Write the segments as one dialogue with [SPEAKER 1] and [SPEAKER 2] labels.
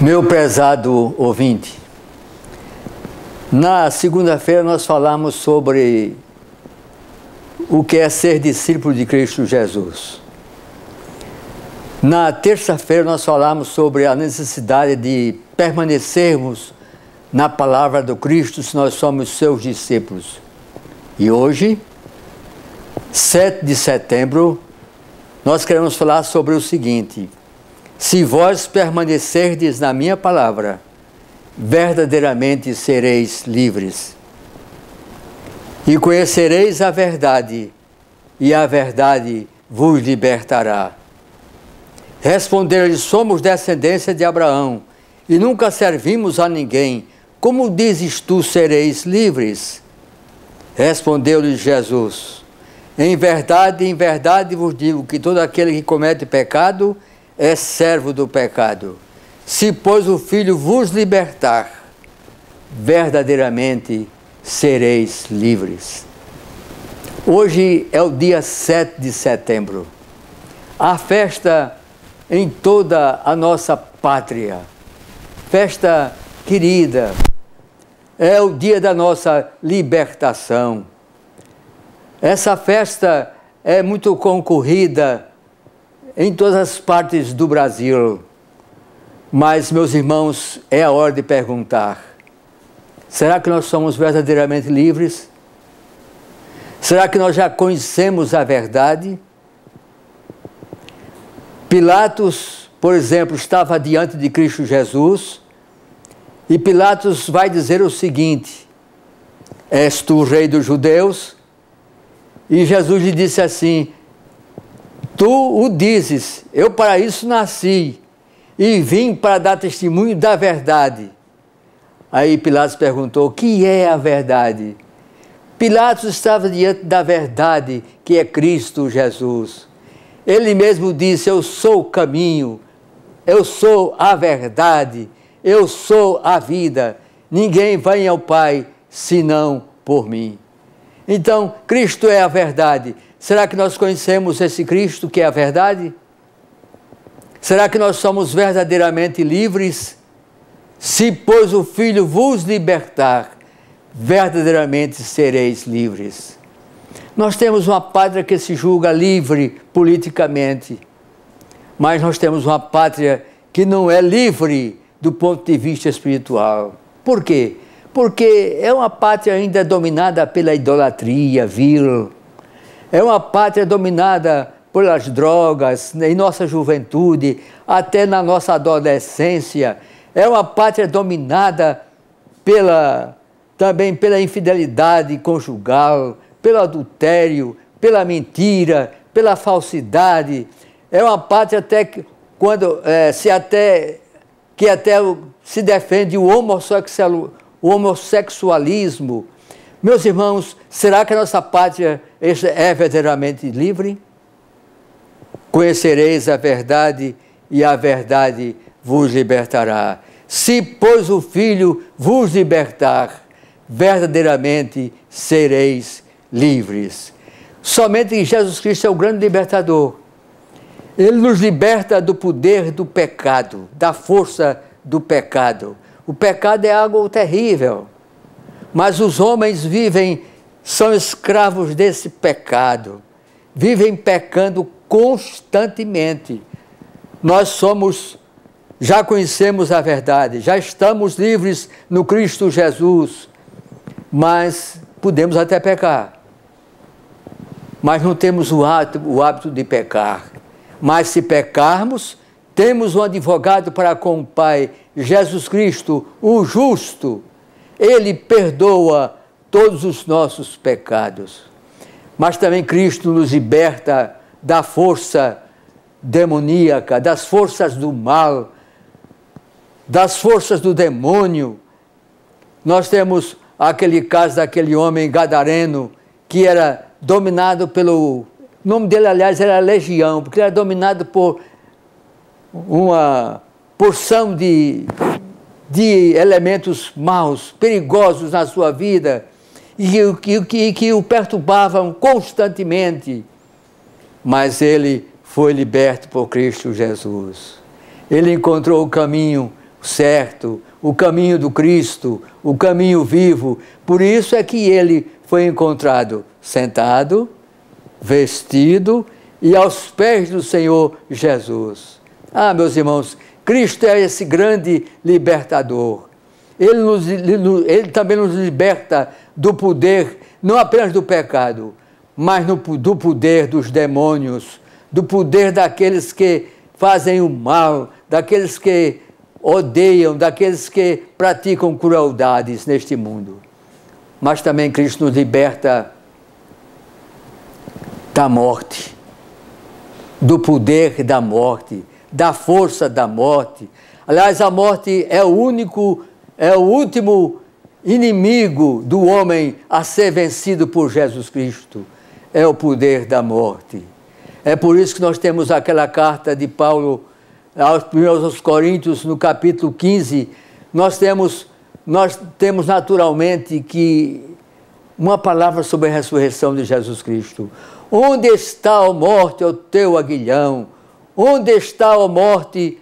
[SPEAKER 1] Meu prezado ouvinte, na segunda-feira nós falamos sobre o que é ser discípulo de Cristo Jesus. Na terça-feira nós falamos sobre a necessidade de permanecermos na palavra do Cristo se nós somos seus discípulos. E hoje, 7 de setembro, nós queremos falar sobre o seguinte: se vós permanecerdes na minha palavra, verdadeiramente sereis livres. E conhecereis a verdade, e a verdade vos libertará. Responderam-lhes: somos descendência de Abraão, e nunca servimos a ninguém. Como dizes tu, sereis livres? Respondeu-lhes Jesus: em verdade vos digo que todo aquele que comete pecado é servo do pecado. Se, pois, o Filho vos libertar, verdadeiramente sereis livres. Hoje é o dia 7 de setembro. A festa em toda a nossa pátria. Festa querida. É o dia da nossa libertação. Essa festa é muito concorrida em todas as partes do Brasil. Mas, meus irmãos, é a hora de perguntar: será que nós somos verdadeiramente livres? Será que nós já conhecemos a verdade? Pilatos, por exemplo, estava diante de Cristo Jesus, e Pilatos vai dizer o seguinte: és tu o rei dos judeus? E Jesus lhe disse assim: tu o dizes, eu para isso nasci, e vim para dar testemunho da verdade. Aí Pilatos perguntou: o que é a verdade? Pilatos estava diante da verdade, que é Cristo Jesus. Ele mesmo disse: eu sou o caminho, eu sou a verdade, eu sou a vida. Ninguém vai ao Pai senão por mim. Então, Cristo é a verdade. Será que nós conhecemos esse Cristo que é a verdade? Será que nós somos verdadeiramente livres? Se, pois, o Filho vos libertar, verdadeiramente sereis livres. Nós temos uma pátria que se julga livre politicamente, mas nós temos uma pátria que não é livre do ponto de vista espiritual. Por quê? Porque é uma pátria ainda dominada pela idolatria vil. É uma pátria dominada pelas drogas, em nossa juventude, até na nossa adolescência. É uma pátria dominada também pela infidelidade conjugal, pelo adultério, pela mentira, pela falsidade. É uma pátria até que, se defende o homossexualismo. Meus irmãos, será que a nossa pátria é verdadeiramente livre? Conhecereis a verdade, e a verdade vos libertará. Se, pois, o Filho vos libertar, verdadeiramente sereis livres. Somente Jesus Cristo é o grande libertador. Ele nos liberta do poder do pecado, da força do pecado. O pecado é algo terrível, mas os homens são escravos desse pecado, vivem pecando constantemente. Nós já conhecemos a verdade, já estamos livres no Cristo Jesus, mas podemos até pecar. Mas não temos o hábito de pecar. Mas se pecarmos, temos um advogado para com o Pai, Jesus Cristo, o justo. Ele perdoa todos os nossos pecados. Mas também Cristo nos liberta da força demoníaca, das forças do mal, das forças do demônio. Nós temos aquele caso daquele homem gadareno que era dominado pelo... O nome dele, aliás, era Legião, porque era dominado por uma porção de elementos maus, perigosos na sua vida, e que o perturbavam constantemente. Mas ele foi liberto por Cristo Jesus. Ele encontrou o caminho certo, o caminho do Cristo, o caminho vivo. Por isso é que ele foi encontrado sentado, vestido e aos pés do Senhor Jesus. Ah, meus irmãos, Cristo é esse grande libertador. Ele também nos liberta do poder, não apenas do pecado, mas do poder dos demônios, do poder daqueles que fazem o mal, daqueles que odeiam, daqueles que praticam crueldades neste mundo. Mas também Cristo nos liberta da morte, do poder da morte, da força da morte. Aliás, a morte é o último inimigo do homem a ser vencido por Jesus Cristo. É o poder da morte. É por isso que nós temos aquela carta de Paulo aos Coríntios, no capítulo 15, nós temos naturalmente que uma palavra sobre a ressurreição de Jesus Cristo. Onde está, ó morte, o teu aguilhão? Onde está, ó morte,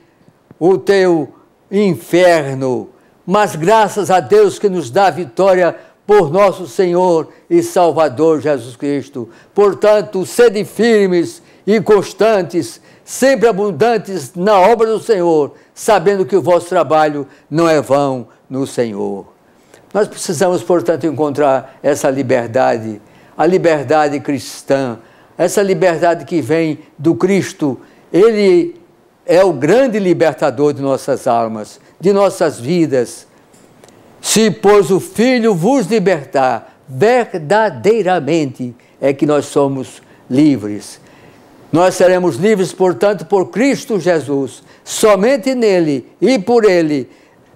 [SPEAKER 1] o teu inferno? Mas graças a Deus que nos dá a vitória por nosso Senhor e Salvador Jesus Cristo. Portanto, sede firmes e constantes, sempre abundantes na obra do Senhor, sabendo que o vosso trabalho não é vão no Senhor. Nós precisamos, portanto, encontrar essa liberdade, a liberdade cristã, essa liberdade que vem do Cristo. Ele é o grande libertador de nossas almas, de nossas vidas. Se, pois, o Filho vos libertar, verdadeiramente é que nós somos livres. Nós seremos livres, portanto, por Cristo Jesus. Somente nele e por ele.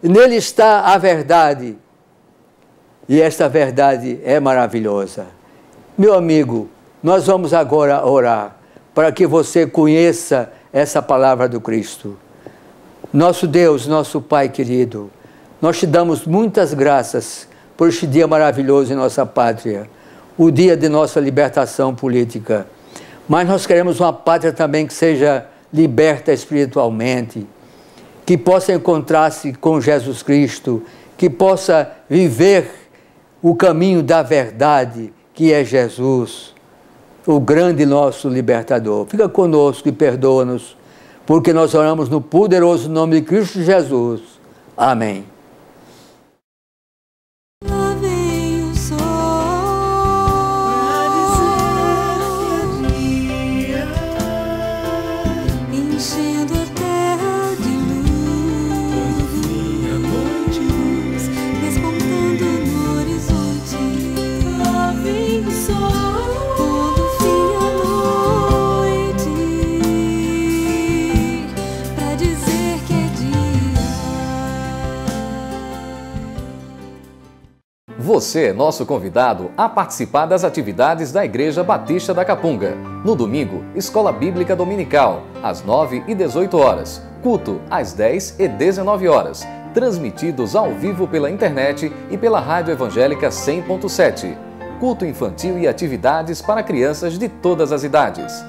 [SPEAKER 1] Nele está a verdade. E esta verdade é maravilhosa. Meu amigo, nós vamos agora orar para que você conheça essa palavra do Cristo. Nosso Deus, nosso Pai querido, nós te damos muitas graças por este dia maravilhoso em nossa pátria, o dia de nossa libertação política. Mas nós queremos uma pátria também que seja liberta espiritualmente, que possa encontrar-se com Jesus Cristo, que possa viver o caminho da verdade, que é Jesus, o grande nosso libertador. Fica conosco e perdoa-nos, porque nós oramos no poderoso nome de Cristo Jesus. Amém.
[SPEAKER 2] Você é nosso convidado a participar das atividades da Igreja Batista da Capunga. No domingo, Escola Bíblica Dominical, às 9 e 18 horas. Culto, às 10 e 19 horas. Transmitidos ao vivo pela internet e pela Rádio Evangélica 100.7. Culto infantil e atividades para crianças de todas as idades.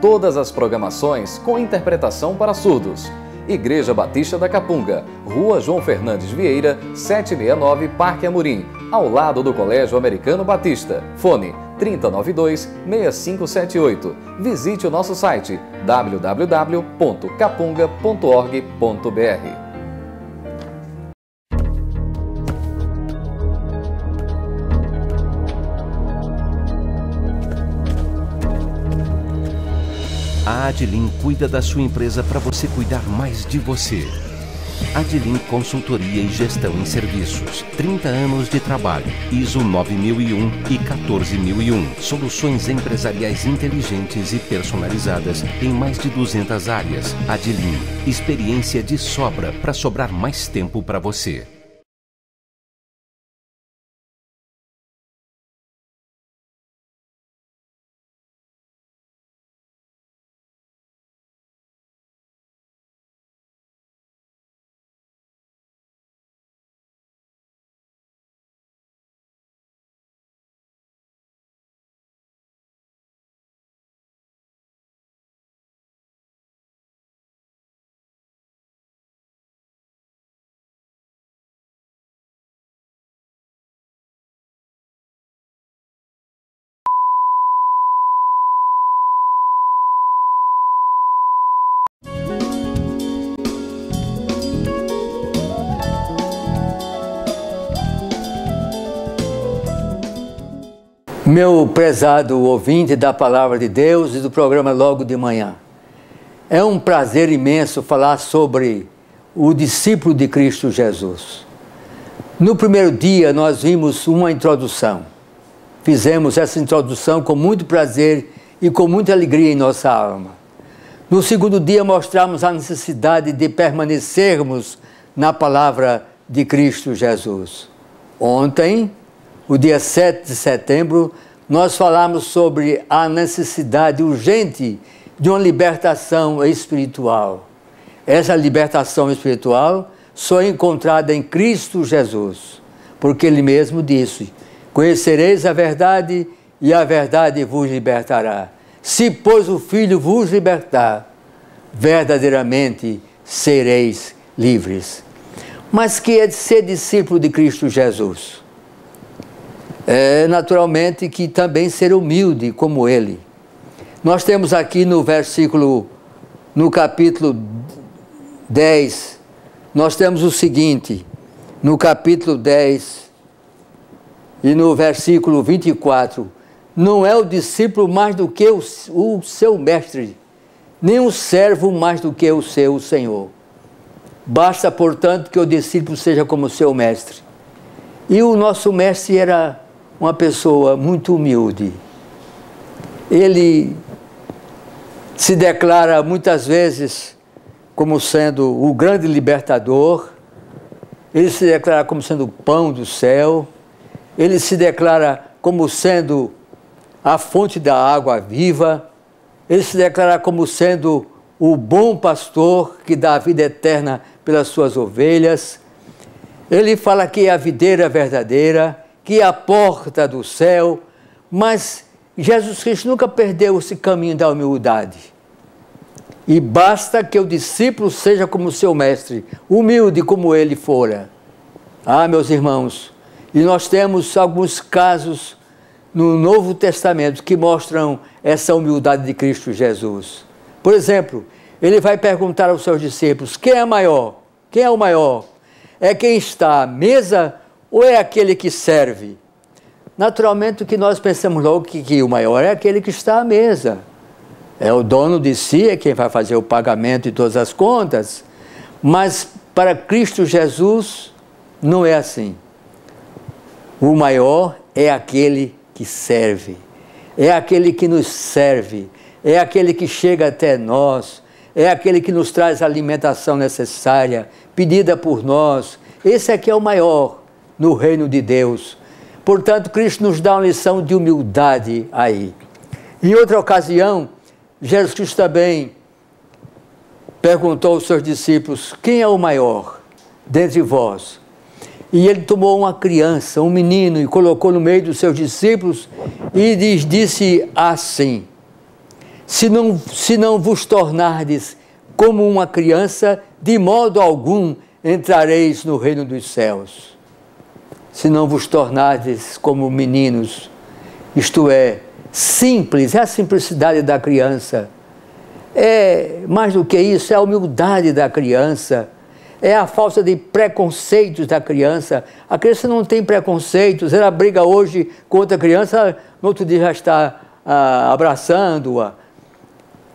[SPEAKER 2] Todas as programações com interpretação para surdos. Igreja Batista da Capunga, Rua João Fernandes Vieira, 769, Parque Amorim, ao lado do Colégio Americano Batista. Fone 3092-6578. Visite o nosso site www.capunga.org.br.
[SPEAKER 3] A Adlin cuida da sua empresa para você cuidar mais de você. Adlin Consultoria e Gestão em Serviços. 30 anos de trabalho. ISO 9001 e 14001. Soluções empresariais inteligentes e personalizadas em mais de 200 áreas. Adlin. Experiência de sobra para sobrar mais tempo para você.
[SPEAKER 1] Meu prezado ouvinte da Palavra de Deus e do programa Logo de Manhã, é um prazer imenso falar sobre o discípulo de Cristo Jesus. No primeiro dia nós vimos uma introdução. Fizemos essa introdução com muito prazer e com muita alegria em nossa alma. No segundo dia mostramos a necessidade de permanecermos na Palavra de Cristo Jesus. Ontem, o dia 7 de setembro, nós falamos sobre a necessidade urgente de uma libertação espiritual. Essa libertação espiritual só é encontrada em Cristo Jesus, porque Ele mesmo disse: conhecereis a verdade e a verdade vos libertará. Se, pois, o Filho vos libertar, verdadeiramente sereis livres. Mas que é de ser discípulo de Cristo Jesus? É naturalmente que também ser humilde como Ele. Nós temos aqui no capítulo 10, nós temos o seguinte, no capítulo 10 e no versículo 24, não é o discípulo mais do que o seu mestre, nem o servo mais do que o seu senhor. Basta, portanto, que o discípulo seja como o seu mestre. E o nosso mestre era uma pessoa muito humilde. Ele se declara muitas vezes como sendo o grande libertador, ele se declara como sendo o pão do céu, ele se declara como sendo a fonte da água viva, ele se declara como sendo o bom pastor que dá a vida eterna pelas suas ovelhas. Ele fala que é a videira verdadeira, que é a porta do céu, mas Jesus Cristo nunca perdeu esse caminho da humildade. E basta que o discípulo seja como seu mestre, humilde como ele fora. Ah, meus irmãos, e nós temos alguns casos no Novo Testamento que mostram essa humildade de Cristo Jesus. Por exemplo, ele vai perguntar aos seus discípulos: quem é maior? Quem é o maior? É quem está à mesa ou é aquele que serve? Naturalmente, o que nós pensamos logo que o maior é aquele que está à mesa. É o dono de si, é quem vai fazer o pagamento de todas as contas. Mas para Cristo Jesus não é assim. O maior é aquele que serve. É aquele que nos serve. É aquele que chega até nós. É aquele que nos traz a alimentação necessária, pedida por nós. Esse aqui é o maior no reino de Deus. Portanto, Cristo nos dá uma lição de humildade aí. Em outra ocasião, Jesus Cristo também perguntou aos seus discípulos: quem é o maior dentre vós? E ele tomou uma criança, um menino, e colocou no meio dos seus discípulos e disse assim: se não vos tornardes como uma criança, de modo algum entrareis no reino dos céus. Se não vos tornardes como meninos, isto é, simples, é a simplicidade da criança. É mais do que isso, é a humildade da criança, é a falta de preconceitos da criança. A criança não tem preconceitos, ela briga hoje com outra criança, no outro dia já está abraçando-a.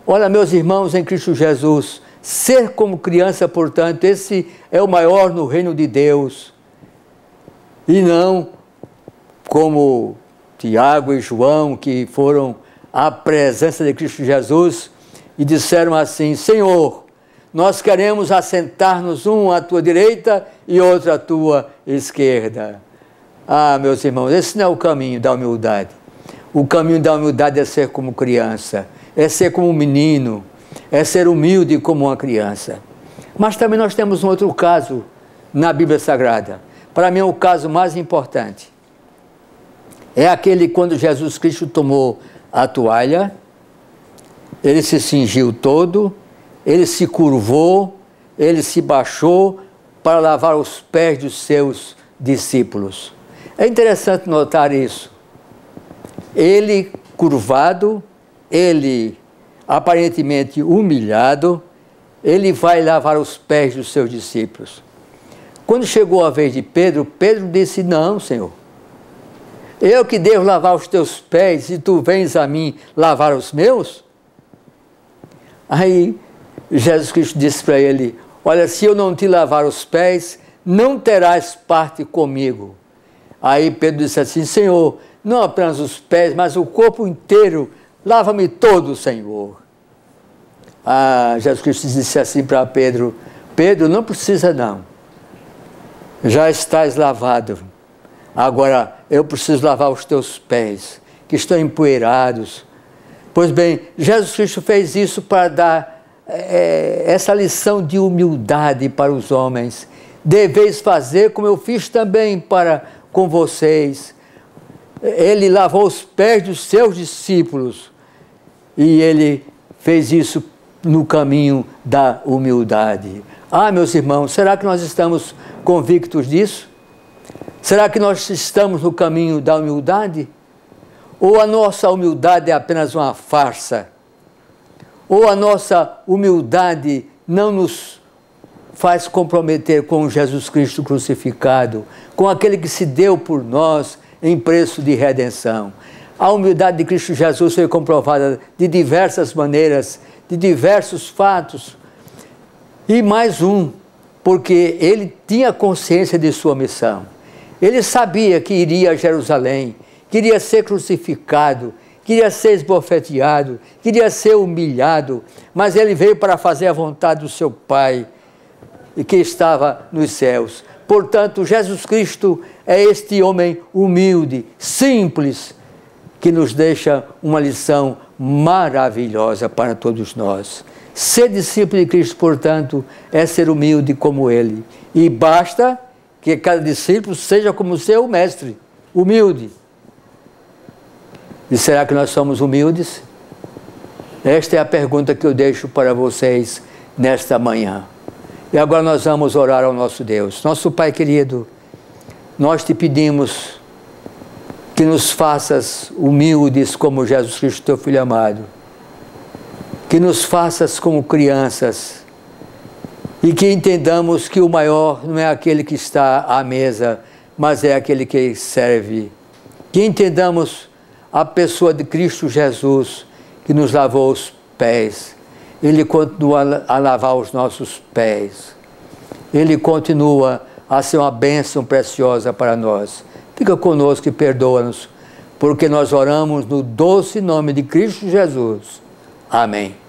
[SPEAKER 1] Olha, meus irmãos em Cristo Jesus, ser como criança, portanto, esse é o maior no reino de Deus. E não como Tiago e João, que foram à presença de Cristo Jesus e disseram assim: Senhor, nós queremos assentar-nos um à tua direita e outro à tua esquerda. Ah, meus irmãos, esse não é o caminho da humildade. O caminho da humildade é ser como criança, é ser como um menino, é ser humilde como uma criança. Mas também nós temos um outro caso na Bíblia Sagrada. Para mim é o caso mais importante. É aquele quando Jesus Cristo tomou a toalha, ele se cingiu todo, ele se curvou, ele se baixou para lavar os pés dos seus discípulos. É interessante notar isso. Ele curvado, ele aparentemente humilhado, ele vai lavar os pés dos seus discípulos. Quando chegou a vez de Pedro, Pedro disse: não, Senhor, Eu que devo lavar os teus pés e tu vens a mim lavar os meus? Aí Jesus Cristo disse para ele: olha, se eu não te lavar os pés, não terás parte comigo. Aí Pedro disse assim: Senhor, não apenas os pés, mas o corpo inteiro, lava-me todo, Senhor. Jesus Cristo disse assim para Pedro: Pedro, não precisa não, já estás lavado. Agora eu preciso lavar os teus pés, que estão empoeirados. Pois bem, Jesus Cristo fez isso para dar essa lição de humildade para os homens. Deveis fazer como eu fiz também com vocês. Ele lavou os pés dos seus discípulos e ele fez isso no caminho da humildade. Meus irmãos, será que nós estamos convictos disso? Será que nós estamos no caminho da humildade? Ou a nossa humildade é apenas uma farsa? Ou a nossa humildade não nos faz comprometer com Jesus Cristo crucificado, com aquele que se deu por nós em preço de redenção? A humildade de Cristo Jesus foi comprovada de diversas maneiras, de diversos fatos. E mais um, porque ele tinha consciência de sua missão. Ele sabia que iria a Jerusalém, queria ser crucificado, queria ser esbofeteado, queria ser humilhado, mas ele veio para fazer a vontade do seu Pai, que estava nos céus. Portanto, Jesus Cristo é este homem humilde, simples, que nos deixa uma lição maravilhosa para todos nós. Ser discípulo de Cristo, portanto, é ser humilde como ele. E basta que cada discípulo seja como seu mestre, humilde. E será que nós somos humildes? Esta é a pergunta que eu deixo para vocês nesta manhã. E agora nós vamos orar ao nosso Deus. Nosso Pai querido, nós te pedimos que nos faças humildes como Jesus Cristo, teu Filho amado. Que nos faças como crianças. E que entendamos que o maior não é aquele que está à mesa, mas é aquele que serve. Que entendamos a pessoa de Cristo Jesus, que nos lavou os pés. Ele continua a lavar os nossos pés. Ele continua a ser uma bênção preciosa para nós. Fica conosco e perdoa-nos, porque nós oramos no doce nome de Cristo Jesus. Amém.